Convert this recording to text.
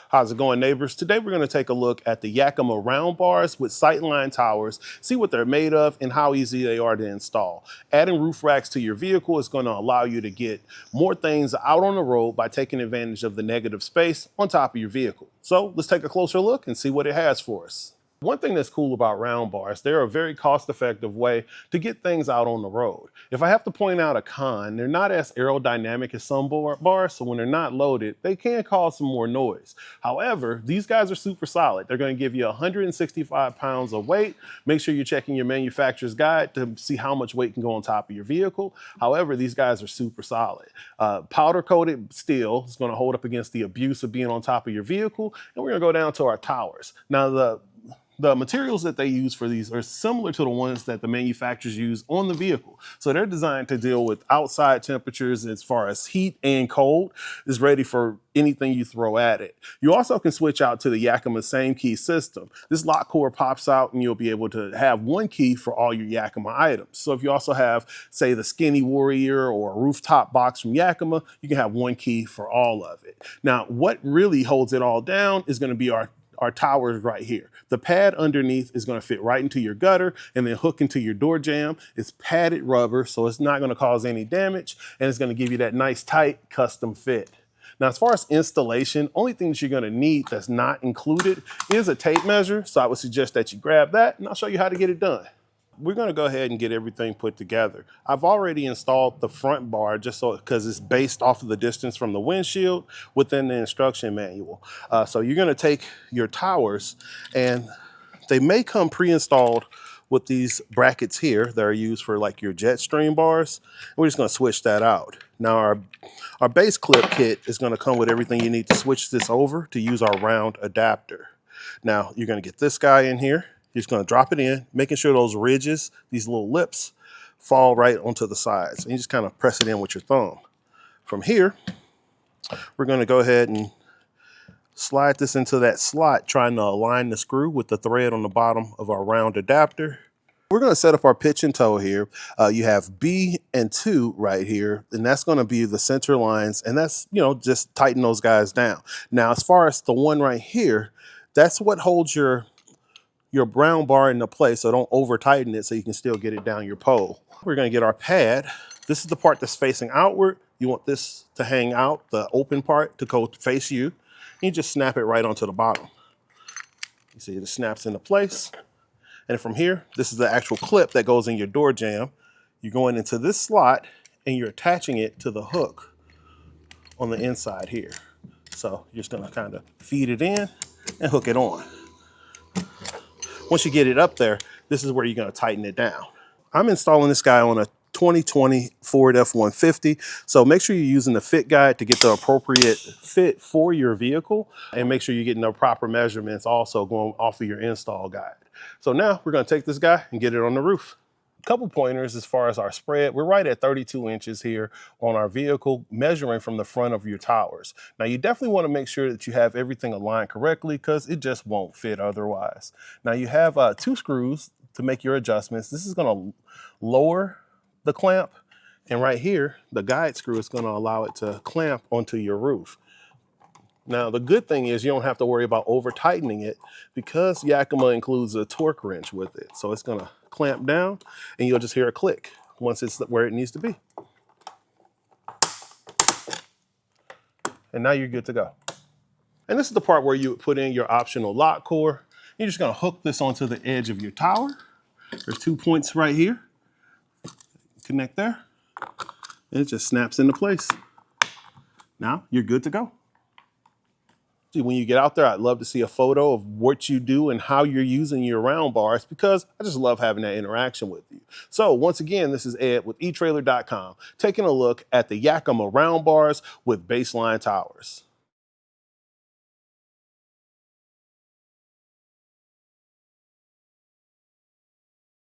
How's it going, neighbors? Today we're going to take a look at the Yakima round bars with Sightline Towers, see what they're made of and how easy they are to install. Adding roof racks to your vehicle is going to allow you to get more things out on the road by taking advantage of the negative space on top of your vehicle. So let's take a closer look and see what it has for us. One thing that's cool about round bars, they're a very cost-effective way to get things out on the road. If I have to point out a con, they're not as aerodynamic as some bars, so when they're not loaded, they can cause some more noise. However, these guys are super solid. They're going to give you 165 pounds of weight. Make sure you're checking your manufacturer's guide to see how much weight can go on top of your vehicle. However, these guys are super solid. Powder-coated steel is going to hold up against the abuse of being on top of your vehicle, and we're going to go down to our towers. Now, the materials that they use for these are similar to the ones that the manufacturers use on the vehicle. So they're designed to deal with outside temperatures as far as heat and cold. It's ready for anything you throw at it. You also can switch out to the Yakima same key system. This lock core pops out and you'll be able to have one key for all your Yakima items. So if you also have, say, the Skinny Warrior or a rooftop box from Yakima, you can have one key for all of it. Now, what really holds it all down is going to be our towers right here. The pad underneath is going to fit right into your gutter and then hook into your door jamb. It's padded rubber, so it's not going to cause any damage, and it's going to give you that nice tight custom fit. Now, as far as installation, only thing that you're going to need that's not included is a tape measure. So I would suggest that you grab that and I'll show you how to get it done. We're going to go ahead and get everything put together. I've already installed the front bar just so because it's based off of the distance from the windshield within the instruction manual. So you're going to take your towers, and they may come pre-installed with these brackets here that are used for like your jet stream bars. We're just going to switch that out. Now our base clip kit is going to come with everything you need to switch this over to use our round adapter. Now you're going to get this guy in here. You're just going to drop it in, making sure those ridges, these little lips, fall right onto the sides. And you just kind of press it in with your thumb. From here, we're going to go ahead and slide this into that slot, trying to align the screw with the thread on the bottom of our round adapter. We're going to set up our pitch and toe here. You have B and 2 right here, and that's going to be the center lines, and that's, just tighten those guys down. Now, as far as the one right here, that's what holds your brown bar into place, so don't over tighten it so you can still get it down your pole. We're going to get our pad. This is the part that's facing outward. You want this to hang out, the open part to go face you. You just snap it right onto the bottom. You see it snaps into place. And from here, this is the actual clip that goes in your door jamb. You're going into this slot and you're attaching it to the hook on the inside here. So you're just going to kind of feed it in and hook it on. Once you get it up there, this is where you're going to tighten it down. I'm installing this guy on a 2020 Ford F-150. So make sure you're using the fit guide to get the appropriate fit for your vehicle, and make sure you're getting the proper measurements also going off of your install guide. So now we're going to take this guy and get it on the roof. Couple pointers as far as our spread. We're right at 32 inches here on our vehicle, measuring from the front of your towers. Now, you definitely want to make sure that you have everything aligned correctly because it just won't fit otherwise. Now, you have 2 screws to make your adjustments. This is going to lower the clamp, and right here, the guide screw is going to allow it to clamp onto your roof. Now, the good thing is you don't have to worry about over tightening it because Yakima includes a torque wrench with it. So it's going to clamp down and you'll just hear a click once it's where it needs to be. And now you're good to go. And this is the part where you would put in your optional lock core. You're just going to hook this onto the edge of your tower. There's 2 points right here. Connect there. And it just snaps into place. Now you're good to go. When you get out there, I'd love to see a photo of what you do and how you're using your round bars because I just love having that interaction with you. So once again, this is Ed with etrailer.com, taking a look at the Yakima round bars with BaseLine Towers.